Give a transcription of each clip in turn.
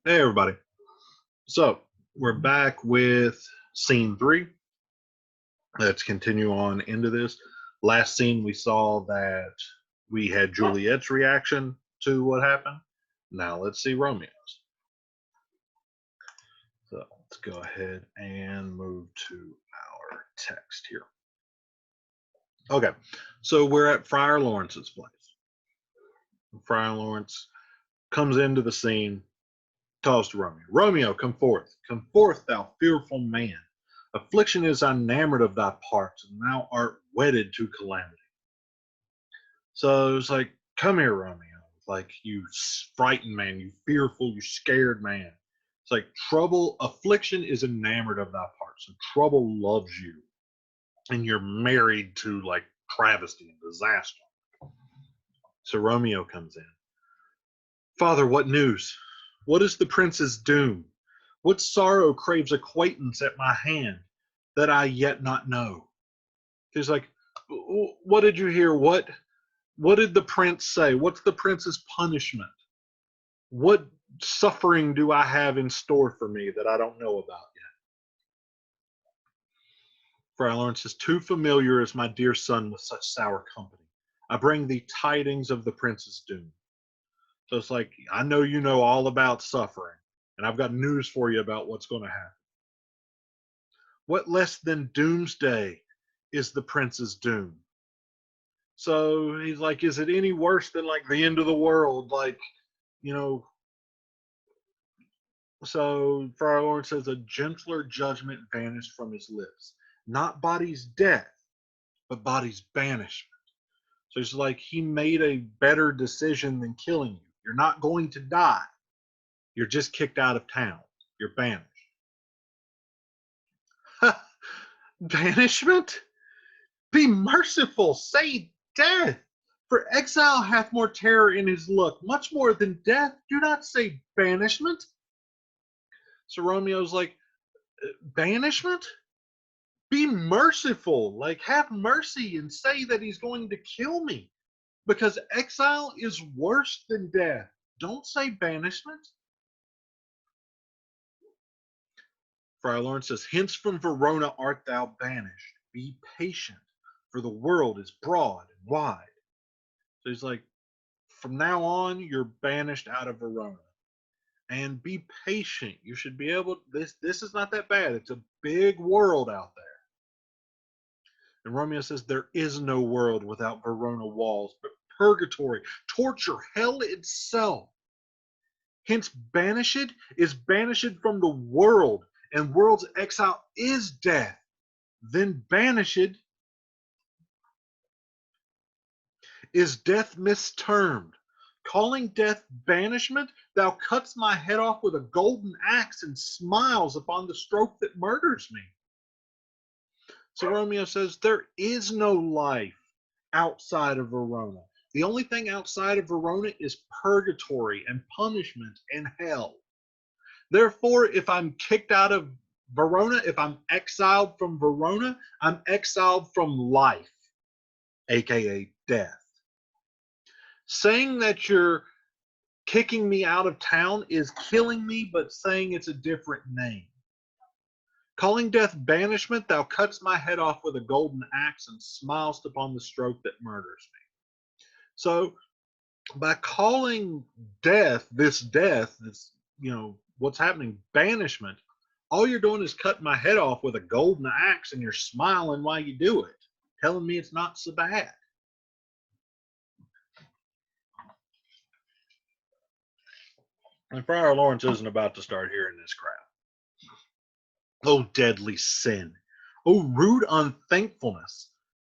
Hey, everybody. So we're back with scene three. Let's continue on into this. Last scene, we saw that we had Juliet's reaction to what happened. Now let's see Romeo's. So let's go ahead and move to our text here. Okay, so we're at Friar Lawrence's place. Friar Lawrence comes into the scene, calls to Romeo. Romeo, come forth, thou fearful man. Affliction is enamored of thy parts, and thou art wedded to calamity. So it's like, come here, Romeo. Like, you frightened man, you fearful, you scared man. It's like affliction is enamored of thy parts, and trouble loves you. And you're married to like travesty and disaster. So Romeo comes in. Father, what news? What is the prince's doom? What sorrow craves acquaintance at my hand that I yet not know? He's like, what did you hear? What did the prince say? What's the prince's punishment? What suffering do I have in store for me that I don't know about yet? Friar Lawrence is too familiar as my dear son with such sour company. I bring thee tidings of the prince's doom. So it's like, I know you know all about suffering, and I've got news for you about what's going to happen. What less than doomsday is the prince's doom? So he's like, is it any worse than like the end of the world? Like, you know, so Friar Lawrence says a gentler judgment vanished from his lips. Not body's death, but body's banishment. So it's like he made a better decision than killing you. You're not going to die. You're just kicked out of town. You're banished. Banishment? Be merciful, say death. For exile hath more terror in his look, much more than death. Do not say banishment. So Romeo's like, banishment? Be merciful, like have mercy and say that he's going to kill me. Because exile is worse than death. Don't say banishment. Friar Lawrence says, hence from Verona art thou banished. Be patient, for the world is broad and wide. So he's like, from now on, you're banished out of Verona. And be patient. You should be able, this is not that bad. It's a big world out there. And Romeo says, there is no world without Verona walls, but purgatory, torture, hell itself. Hence, banished is banished from the world, and world's exile is death. Then banished is death mistermed. Calling death banishment, thou cuts my head off with a golden axe and smiles upon the stroke that murders me. So Romeo says, there is no life outside of Verona. The only thing outside of Verona is purgatory and punishment and hell. Therefore, if I'm kicked out of Verona, if I'm exiled from Verona, I'm exiled from life, aka death. Saying that you're kicking me out of town is killing me, but saying it's a different name. Calling death banishment, thou cuts my head off with a golden axe and smilest upon the stroke that murders me. So by calling this, what's happening, banishment, all you're doing is cutting my head off with a golden axe and you're smiling while you do it, telling me it's not so bad. And Friar Lawrence isn't about to start hearing this crap. Oh, deadly sin. Oh, rude unthankfulness.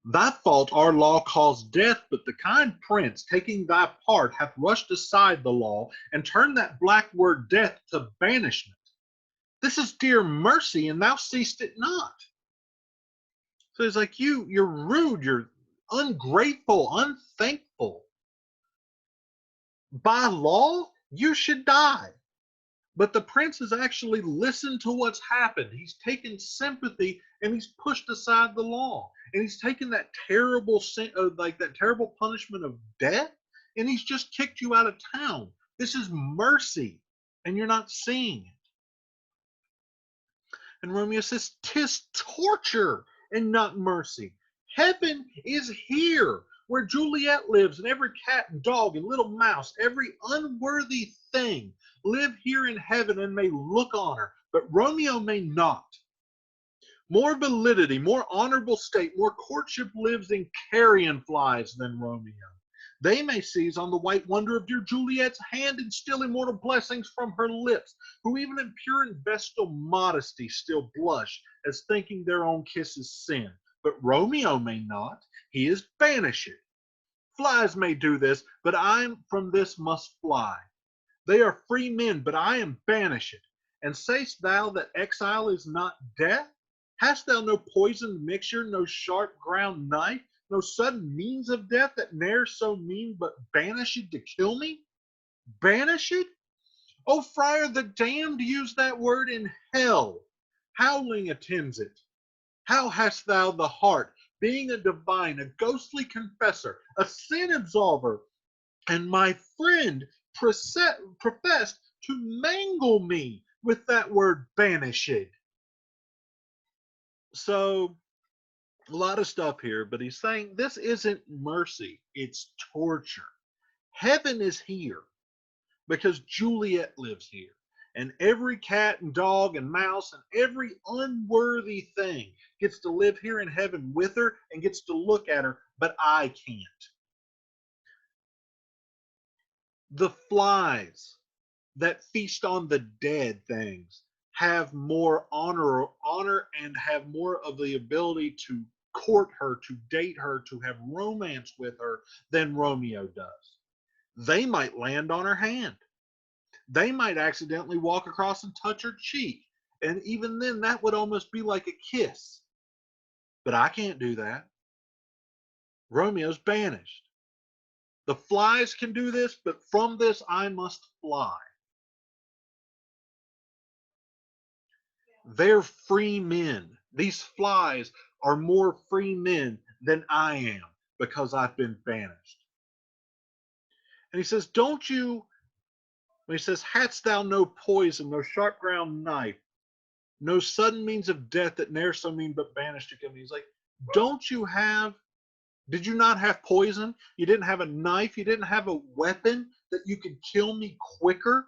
Thy fault our law calls death, but the kind prince, taking thy part, hath rushed aside the law and turned that black word death to banishment. This is dear mercy, and thou seest it not. So it's like you're rude, you're ungrateful, unthankful. By law, you should die. But the prince has actually listened to what's happened. He's taken sympathy and he's pushed aside the law. And he's taken that terrible that terrible punishment of death, and he's just kicked you out of town. This is mercy. and you're not seeing it. And Romeo says, "'Tis torture and not mercy. Heaven is here, where Juliet lives, and every cat and dog and little mouse, every unworthy thing, live here in heaven and may look on her, but Romeo may not. More validity, more honorable state, more courtship lives in carrion flies than Romeo. They may seize on the white wonder of dear Juliet's hand and steal immortal blessings from her lips, who even in pure and vestal modesty still blush as thinking their own kisses sin. But Romeo may not, he is banished. Flies may do this, but I from this must fly. They are free men, but I am banished. And sayst thou that exile is not death? Hast thou no poisoned mixture, no sharp ground knife, no sudden means of death that ne'er so mean but banished to kill me? Banished? O friar, the damned use that word in hell. Howling attends it. How hast thou the heart, being a divine, a ghostly confessor, a sin absolver, and my friend professed to mangle me with that word banished? So a lot of stuff here, but he's saying this isn't mercy, it's torture. Heaven is here because Juliet lives here. And every cat and dog and mouse and every unworthy thing gets to live here in heaven with her and gets to look at her, but I can't. The flies that feast on the dead things have more honor and have more of the ability to court her, to date her, to have romance with her than Romeo does. They might land on her hand. They might accidentally walk across and touch her cheek. And even then, that would almost be like a kiss. But I can't do that. Romeo's banished. The flies can do this, but from this I must fly. They're free men. These flies are more free men than I am because I've been banished. And he says, don't you, when he says, hadst thou no poison, no sharp ground knife, no sudden means of death that ne'er so mean but banished to come. He's like, don't you have, did you not have poison? You didn't have a knife? You didn't have a weapon that you could kill me quicker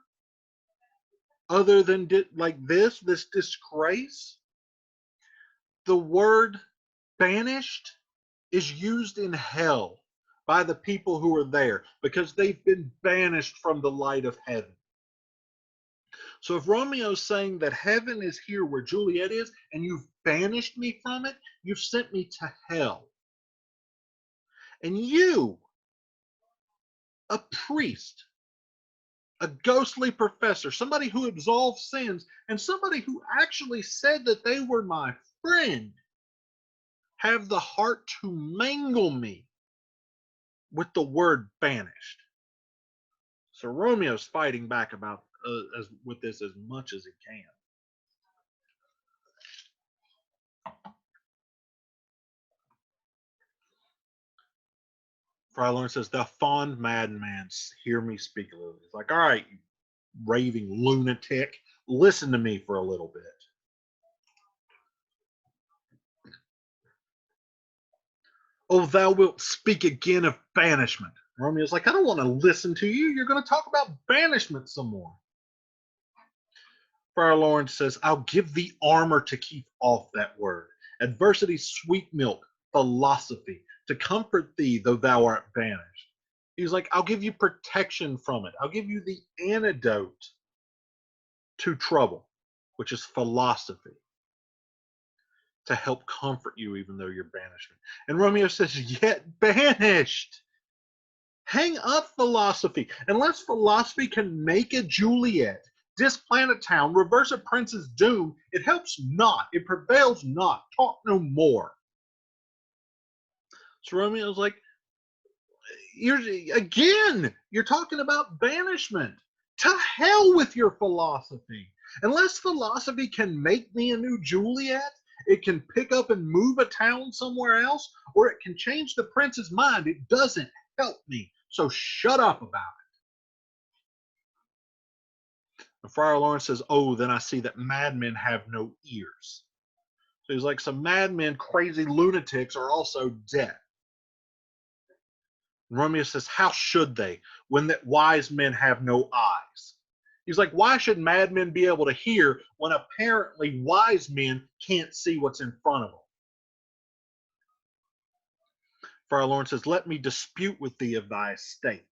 other than like this disgrace? The word banished is used in hell by the people who are there because they've been banished from the light of heaven. So if Romeo's saying that heaven is here where Juliet is and you've banished me from it, you've sent me to hell. And you, a priest, a ghostly professor, somebody who absolves sins, and somebody who actually said that they were my friend, have the heart to mangle me with the word banished. So Romeo's fighting back about with this as much as he can. Friar Lawrence says, "Thou fond madman, hear me speak a little." It's like, all right, you raving lunatic, listen to me for a little bit. Oh, thou wilt speak again of banishment. Romeo's like, I don't want to listen to you. You're going to talk about banishment some more. Friar Lawrence says, I'll give thee armor to keep off that word. Adversity's sweet milk, philosophy, to comfort thee though thou art banished. He's like, I'll give you protection from it. I'll give you the antidote to trouble, which is philosophy, to help comfort you even though you're banishment. And Romeo says, yet banished. Hang up philosophy. Unless philosophy can make a Juliet, displant a town, reverse a prince's doom, it helps not. It prevails not. Talk no more. So Romeo's like, you're talking about banishment. To hell with your philosophy. Unless philosophy can make me a new Juliet, it can pick up and move a town somewhere else, or it can change the prince's mind. It doesn't help me. So shut up about it. And Friar Lawrence says, oh, then I see that madmen have no ears. So he's like, some madmen, crazy lunatics are also deaf. And Romeo says, how should they when that wise men have no eyes? He's like, why should madmen be able to hear when apparently wise men can't see what's in front of them? Friar Lawrence says, let me dispute with thee of thy estate.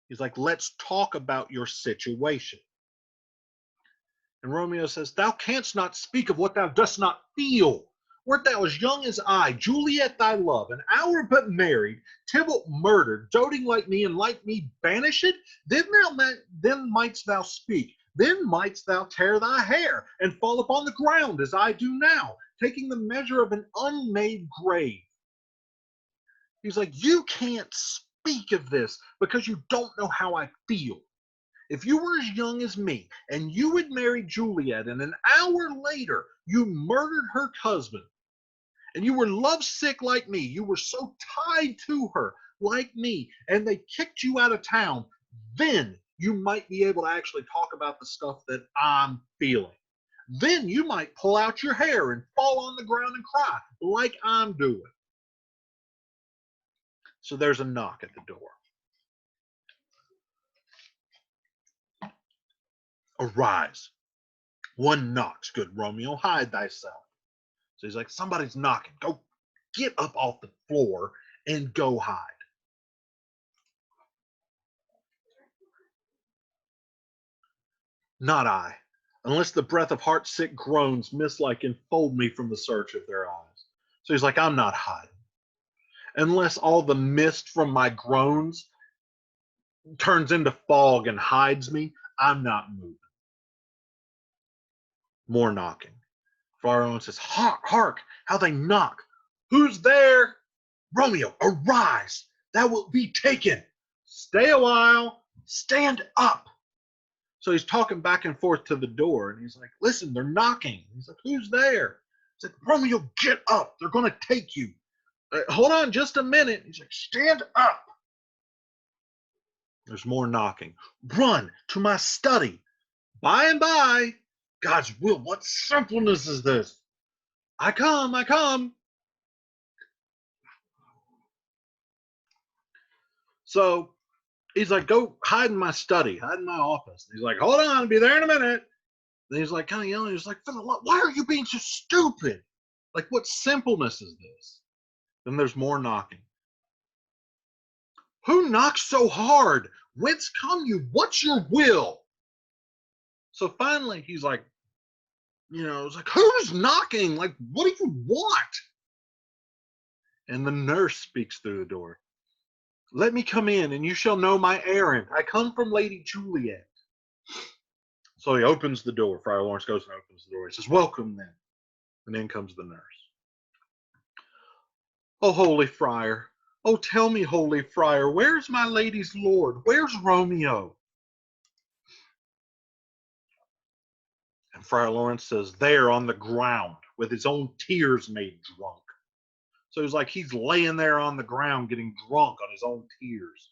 He's like, let's talk about your situation. And Romeo says, thou canst not speak of what thou dost not feel. Wert thou as young as I, Juliet thy love, an hour but married, Tybalt murdered, doting like me, and like me banished, then mightst thou speak, then mightst thou tear thy hair, and fall upon the ground as I do now, taking the measure of an unmade grave. He's like, you can't speak of this because you don't know how I feel. If you were as young as me and you had married Juliet and an hour later you murdered her husband and you were lovesick like me, you were so tied to her like me, and they kicked you out of town, then you might be able to actually talk about the stuff that I'm feeling. Then you might pull out your hair and fall on the ground and cry like I'm doing. So there's a knock at the door. Arise. One knocks, good Romeo, hide thyself. So he's like, somebody's knocking. Go get up off the floor and go hide. Not I, unless the breath of heart-sick groans mist-like enfold me from the search of their eyes. So he's like, I'm not hiding. Unless all the mist from my groans turns into fog and hides me, I'm not moving. More knocking. Friar says, hark, how they knock. Who's there? Romeo, arise. Thou wilt be taken. Stay a while. Stand up. So he's talking back and forth to the door, and he's like, listen, they're knocking. He's like, who's there? He's like, Romeo, get up. They're going to take you. Hold on just a minute. He's like, stand up. There's more knocking. Run to my study. By and by. God's will. What simpleness is this? I come, I come. So he's like, go hide in my study, hide in my office. He's like, hold on, I'll be there in a minute. Then he's like, kind of yelling. He's like, for the love, why are you being so stupid? Like, what simpleness is this? Then there's more knocking. Who knocks so hard? Whence come you? What's your will? So finally, he's like, it's like, who's knocking? Like, what do you want? And the nurse speaks through the door. Let me come in, and you shall know my errand. I come from Lady Juliet. So he opens the door. Friar Lawrence goes and opens the door. He says, welcome then. And in comes the nurse. Oh, holy friar. Oh, tell me, holy friar, where's my lady's lord? Where's Romeo? And Friar Lawrence says, there on the ground with his own tears made drunk. So he's like, he's laying there on the ground getting drunk on his own tears.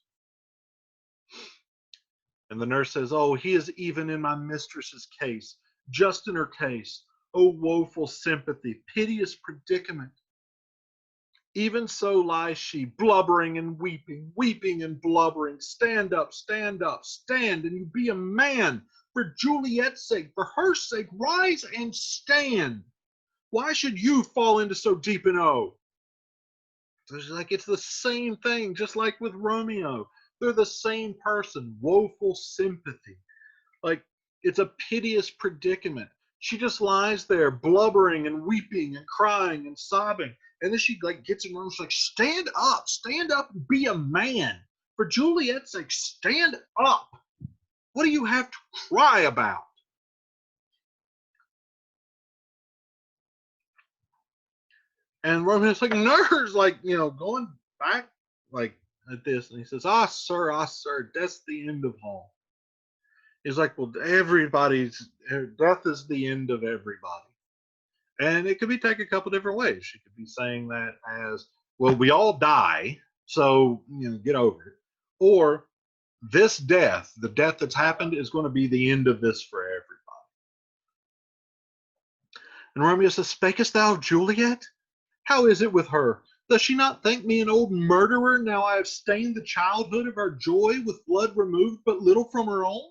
And the nurse says, oh, he is even in my mistress's case, just in her case. Oh, woeful sympathy, piteous predicament. Even so lies she, blubbering and weeping, weeping and blubbering. Stand up, stand, and you be a man. For Juliet's sake, for her sake, rise and stand. Why should you fall into so deep an O? So she's like, it's the same thing, just like with Romeo. They're the same person, woeful sympathy. Like, it's a piteous predicament. She just lies there blubbering and weeping and crying and sobbing. And then she like gets in the room. She's like, stand up and be a man. For Juliet's sake, stand up. What do you have to cry about? And Romeo's like, nurse, like, going back like at this. And he says, sir, that's the end of all. He's like, well, death is the end of everybody. And it could be taken a couple different ways. She could be saying that as, well, we all die, so get over it. Or This death, the death that's happened, is going to be the end of this for everybody. And Romeo says, Spakest thou of Juliet? How is it with her? Does she not think me an old murderer, now I have stained the childhood of her joy with blood removed but little from her own?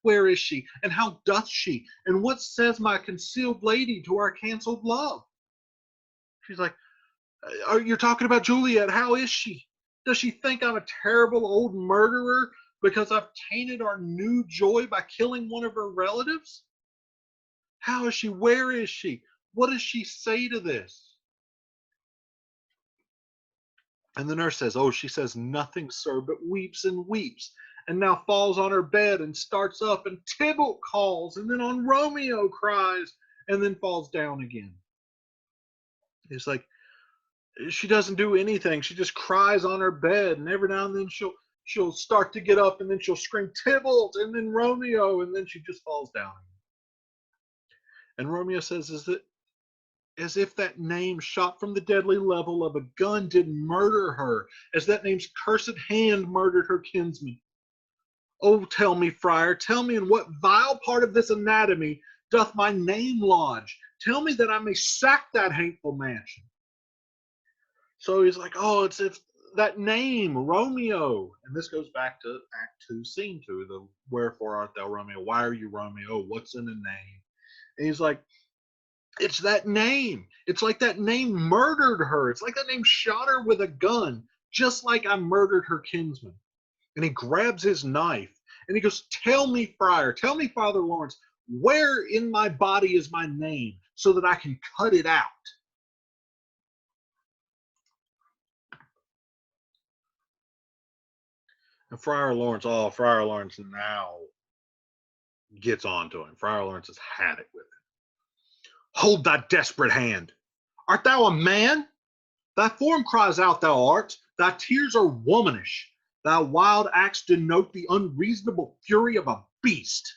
Where is she, and how doth she, and what says my concealed lady to our cancelled love? She's like, you're talking about Juliet. How is she? Does she think I'm a terrible old murderer because I've tainted our new joy by killing one of her relatives? How is she? Where is she? What does she say to this? And the nurse says, Oh, she says nothing, sir, but weeps and weeps, and now falls on her bed and starts up, and Tybalt calls, and then on Romeo cries, and then falls down again. It's like she doesn't do anything. She just cries on her bed, and every now and then she'll start to get up, and then she'll scream Tybalt, and then Romeo, and then she just falls down. And Romeo says, Is it as if that name shot from the deadly level of a gun did murder her, as that name's cursed hand murdered her kinsman. Oh, tell me, friar, tell me in what vile part of this anatomy doth my name lodge? Tell me that I may sack that hateful mansion. So he's like, oh, it's that name, Romeo. And this goes back to Act 2, Scene 2, the wherefore art thou Romeo? Why are you Romeo? What's in the name? And he's like, it's that name. It's like that name murdered her. It's like that name shot her with a gun, just like I murdered her kinsman. And he grabs his knife and he goes, Tell me, friar, tell me, Father Lawrence, where in my body is my name so that I can cut it out? And Friar Lawrence now gets on to him. Friar Lawrence has had it with him. Hold thy desperate hand. Art thou a man? Thy form cries out thou art. Thy tears are womanish. Thy wild acts denote the unreasonable fury of a beast.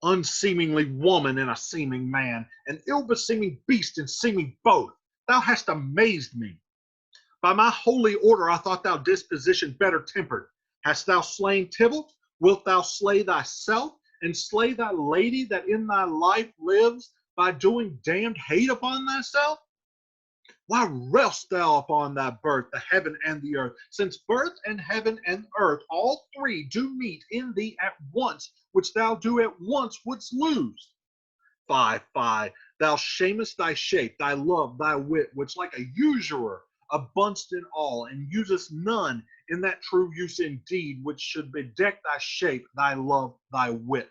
Unseemingly woman in a seeming man, an ill-beseeming beast in seeming both. Thou hast amazed me. By my holy order I thought thou disposition better tempered. Hast thou slain Tybalt? Wilt thou slay thyself, and slay thy lady that in thy life lives, by doing damned hate upon thyself? Why rest thou upon thy birth, the heaven and the earth, since birth and heaven and earth, all three do meet in thee at once, which thou do at once wouldst lose? Fie, fie, thou shamest thy shape, thy love, thy wit, which like a usurer abundst in all, and usest none in that true use indeed, which should bedeck thy shape, thy love, thy wit.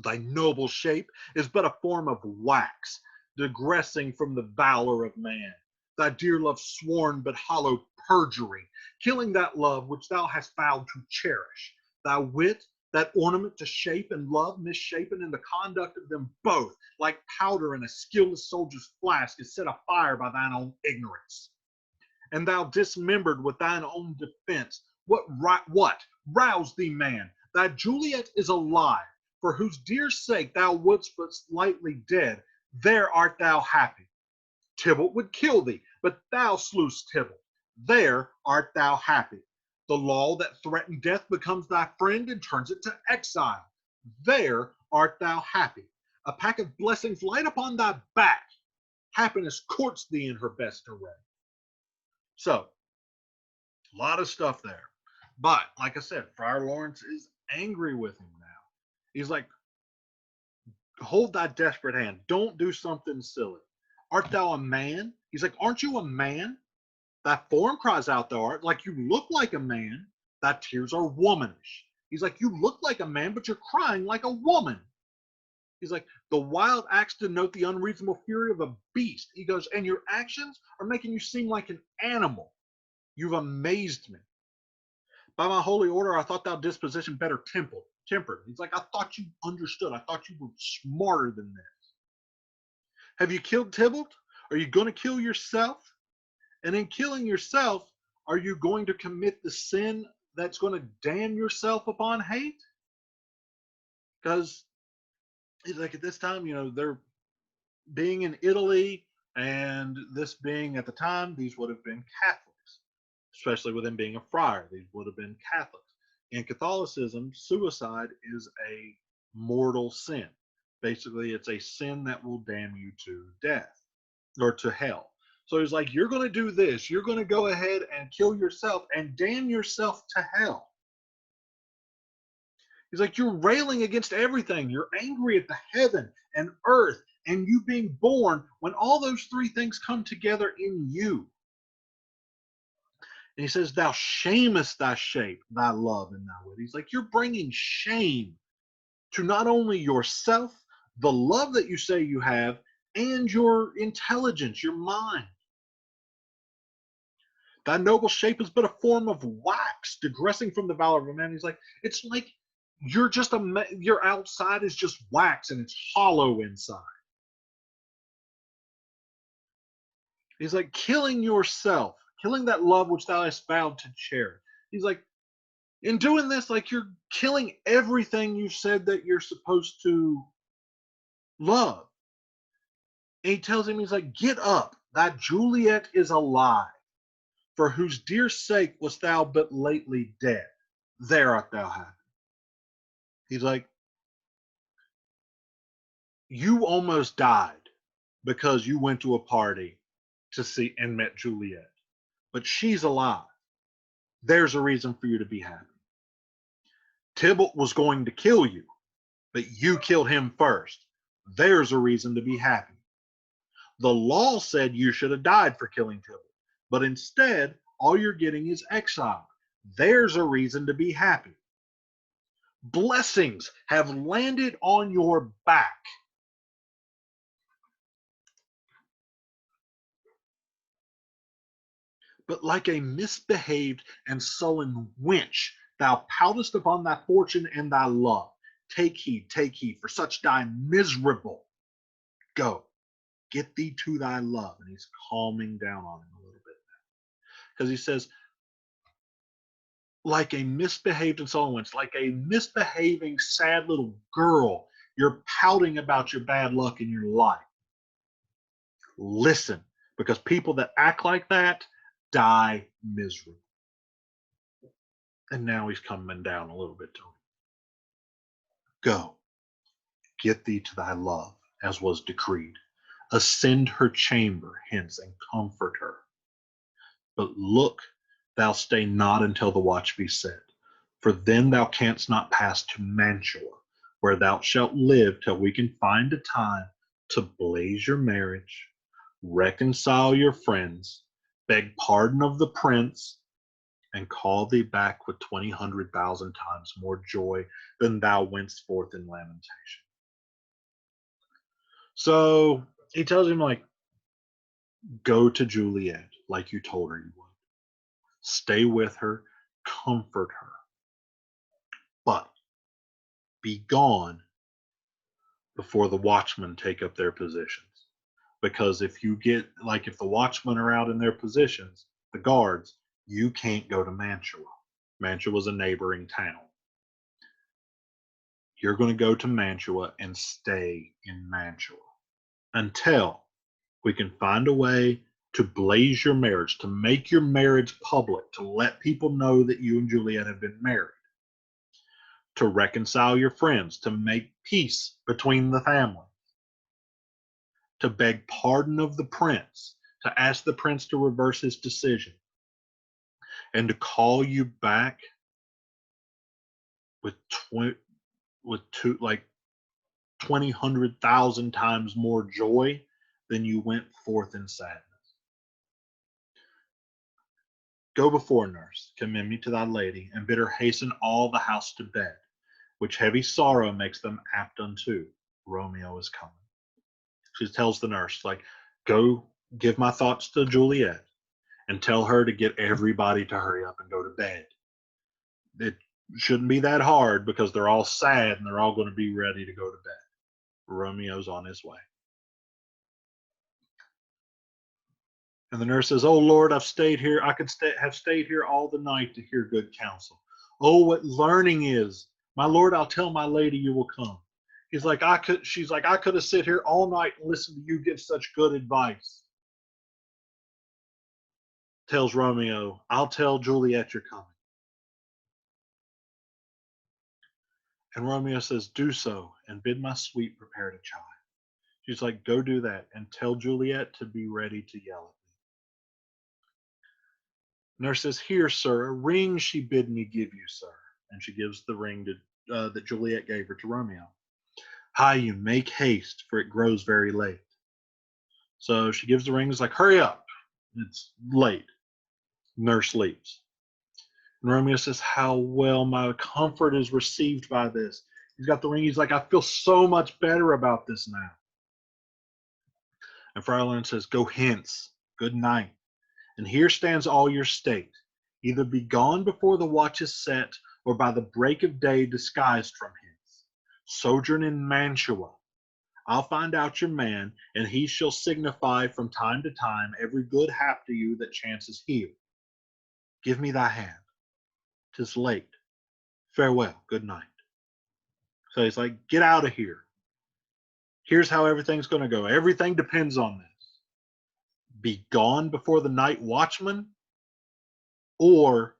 Thy noble shape is but a form of wax, digressing from the valor of man. Thy dear love sworn but hollow perjury, killing that love which thou hast vowed to cherish. Thy wit, that ornament to shape and love, misshapen in the conduct of them both, like powder in a skilless soldier's flask, is set afire by thine own ignorance. And thou dismembered with thine own defense, what roused thee, man? Thy Juliet is alive, for whose dear sake thou wouldst but lightly dead. There art thou happy. Tybalt would kill thee, but thou slewest Tybalt. There art thou happy. The law that threatened death becomes thy friend and turns it to exile. There art thou happy. A pack of blessings light upon thy back. Happiness courts thee in her best array. So, a lot of stuff there. But, like I said, Friar Lawrence is angry with him now. He's like, hold thy desperate hand. Don't do something silly. Art thou a man? He's like, aren't you a man? Thy form cries out thou art, like you look like a man. Thy tears are womanish. He's like, you look like a man, but you're crying like a woman. He's like, the wild acts denote the unreasonable fury of a beast. He goes, and your actions are making you seem like an animal. You've amazed me. By my holy order, I thought thou disposition better tempered. He's like, I thought you understood. I thought you were smarter than this. Have you killed Tybalt? Are you going to kill yourself? And in killing yourself, are you going to commit the sin that's going to damn yourself upon hate? Because like at this time, they're being in Italy, and this being at the time, these would have been Catholics, especially with him being a friar. These would have been Catholics. In Catholicism, suicide is a mortal sin. Basically, it's a sin that will damn you to death or to hell. So he's like, you're going to do this. You're going to go ahead and kill yourself and damn yourself to hell. He's like, you're railing against everything. You're angry at the heaven and earth and you being born when all those three things come together in you. And he says, thou shamest thy shape, thy love, and thy wit. He's like, you're bringing shame to not only yourself, the love that you say you have, and your intelligence, your mind. Thy noble shape is but a form of wax, digressing from the valor of a man. He's like, it's like you're just your outside is just wax and it's hollow inside. He's like, killing yourself, killing that love which thou hast vowed to cherish. He's like, in doing this, like you're killing everything you said that you're supposed to love. And he tells him, he's like, get up, thy Juliet is alive, for whose dear sake wast thou but lately dead. There art thou happy. He's like, you almost died because you went to a party to see and met Juliet, but she's alive. There's a reason for you to be happy. Tybalt was going to kill you, but you killed him first. There's a reason to be happy. The law said you should have died for killing Tybalt, but instead, all you're getting is exile. There's a reason to be happy. Blessings have landed on your back. But like a misbehaved and sullen wench, thou poutest upon thy fortune and thy love. Take heed, for such die miserable. Go, get thee to thy love. And he's calming down on him a little bit now. Because he says, like a misbehaved and sullen wench, like a misbehaving, sad little girl, you're pouting about your bad luck in your life. Listen, because people that act like that die miserable. And now he's coming down a little bit to him. Go, get thee to thy love, as was decreed. Ascend her chamber hence and comfort her. But look, thou stay not until the watch be said, for then thou canst not pass to Mantua, where thou shalt live till we can find a time to blaze your marriage, reconcile your friends, beg pardon of the prince, and call thee back with 20,000 times more joy than thou wentst forth in lamentation. So he tells him, like, go to Juliet like you told her you would. Stay with her, comfort her, but be gone before the watchmen take up their positions. Because if you get, like, if the watchmen are out in their positions, the guards, you can't go to Mantua. Mantua was a neighboring town. You're going to go to Mantua and stay in Mantua until we can find a way to blaze your marriage, to make your marriage public, to let people know that you and Juliet have been married, to reconcile your friends, to make peace between the family, to beg pardon of the prince, to ask the prince to reverse his decision, and to call you back with like 20,000 times more joy than you went forth in sadness. Go before, nurse, commend me to thy lady, and bid her hasten all the house to bed, which heavy sorrow makes them apt unto. Romeo is coming. She tells the nurse, like, go give my thoughts to Juliet and tell her to get everybody to hurry up and go to bed. It shouldn't be that hard because they're all sad and they're all going to be ready to go to bed. Romeo's on his way. And the nurse says, oh Lord, I've stayed here. I could have stayed here all the night to hear good counsel. Oh, what learning is. My Lord, I'll tell my lady you will come. She's like, I could have sit here all night and listened to you give such good advice. Tells Romeo, I'll tell Juliet you're coming. And Romeo says, do so, and bid my sweet prepare to chide. She's like, go do that, and tell Juliet to be ready to yell at me. Nurse says, here, sir, a ring she bid me give you, sir. And she gives the ring that Juliet gave her to Romeo. Hie you, make haste, for it grows very late. So she gives the ring, it's like, hurry up, it's late. Nurse leaves. And Romeo says, how well my comfort is received by this. He's got the ring, he's like, I feel so much better about this now. And Friar Lawrence says, go hence, good night. And here stands all your state. Either be gone before the watch is set, or by the break of day disguised from hence. Sojourn in Mantua. I'll find out your man, and he shall signify from time to time every good hap to you that chances here. Give me thy hand. 'Tis late. Farewell, good night. So he's like, get out of here. Here's how everything's going to go. Everything depends on this. Be gone before the night watchman, or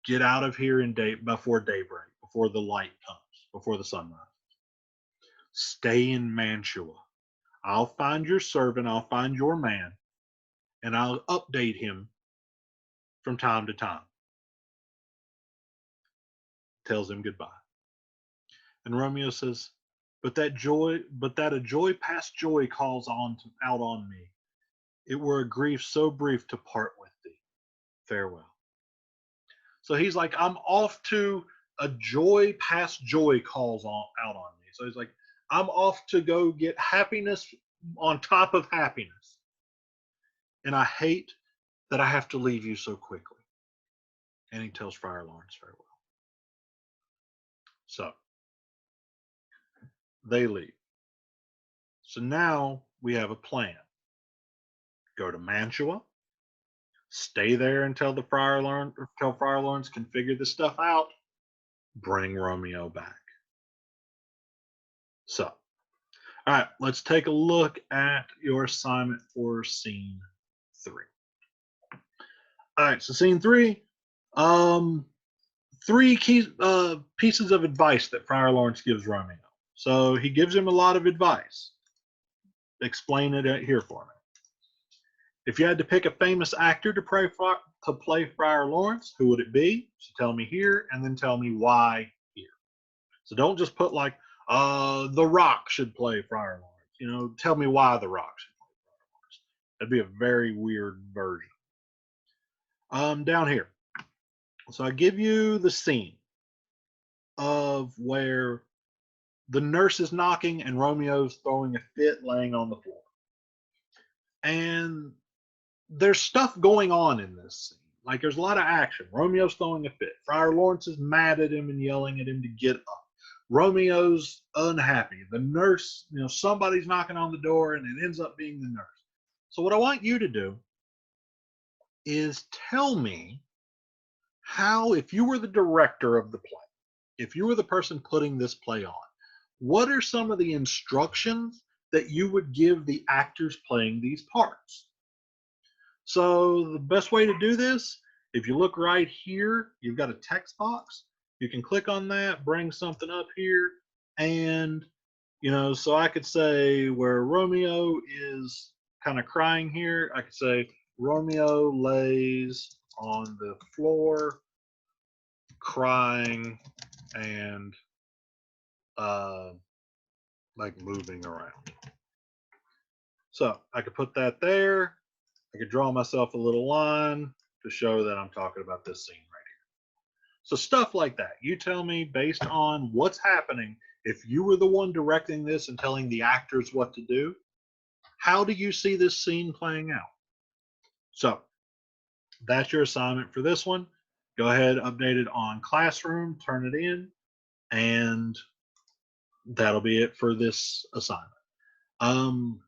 get out of here before daybreak, before the light comes, before the sunrise. Stay in Mantua. I'll find your servant, I'll find your man, and I'll update him from time to time. Tells him goodbye. And Romeo says, but that a joy past joy calls out on me. It were a grief so brief to part with thee. Farewell. So he's like, I'm off to a joy past joy calls out on me. So he's like, I'm off to go get happiness on top of happiness. And I hate that I have to leave you so quickly. And he tells Friar Lawrence farewell. So they leave. So now we have a plan. Go to Mantua, stay there until Friar Lawrence can figure this stuff out, bring Romeo back. So, all right, let's take a look at your assignment for scene 3. All right, so scene 3, three key pieces of advice that Friar Lawrence gives Romeo. So he gives him a lot of advice. Explain it here for me. If you had to pick a famous actor to play Friar Lawrence, who would it be? So tell me here, and then tell me why here. So don't just put like, The Rock should play Friar Lawrence. Tell me why The Rock should play Friar Lawrence. That'd be a very weird version. Down here. So I give you the scene of where the nurse is knocking and Romeo's throwing a fit laying on the floor. And there's stuff going on in this scene. Like there's a lot of action. Romeo's throwing a fit. Friar Lawrence is mad at him and yelling at him to get up. Romeo's unhappy. The nurse, somebody's knocking on the door and it ends up being the nurse. So what I want you to do is tell me how, if you were the director of the play, if you were the person putting this play on, what are some of the instructions that you would give the actors playing these parts? So the best way to do this, if you look right here, you've got a text box. You can click on that, bring something up here, and so I could say where Romeo is kind of crying here, I could say Romeo lays on the floor crying and like moving around. So I could put that there. I could draw myself a little line to show that I'm talking about this scene right here. So stuff like that. You tell me based on what's happening. If you were the one directing this and telling the actors what to do, how do you see this scene playing out? So that's your assignment for this one. Go ahead, update it on Classroom, turn it in, and that'll be it for this assignment.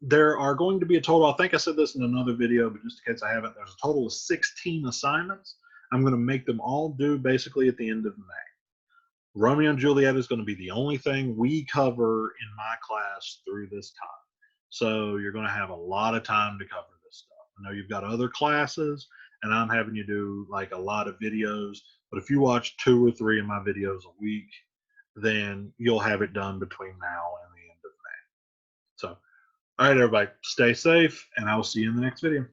There are going to be a total, I think I said this in another video, but just in case I haven't, there's a total of 16 assignments. I'm going to make them all due basically at the end of May. Romeo and Juliet is going to be the only thing we cover in my class through this time. So you're going to have a lot of time to cover this stuff. I know you've got other classes and I'm having you do like a lot of videos, but if you watch 2 or 3 of my videos a week, then you'll have it done between now and the end of May. So, all right, everybody, stay safe, and I will see you in the next video.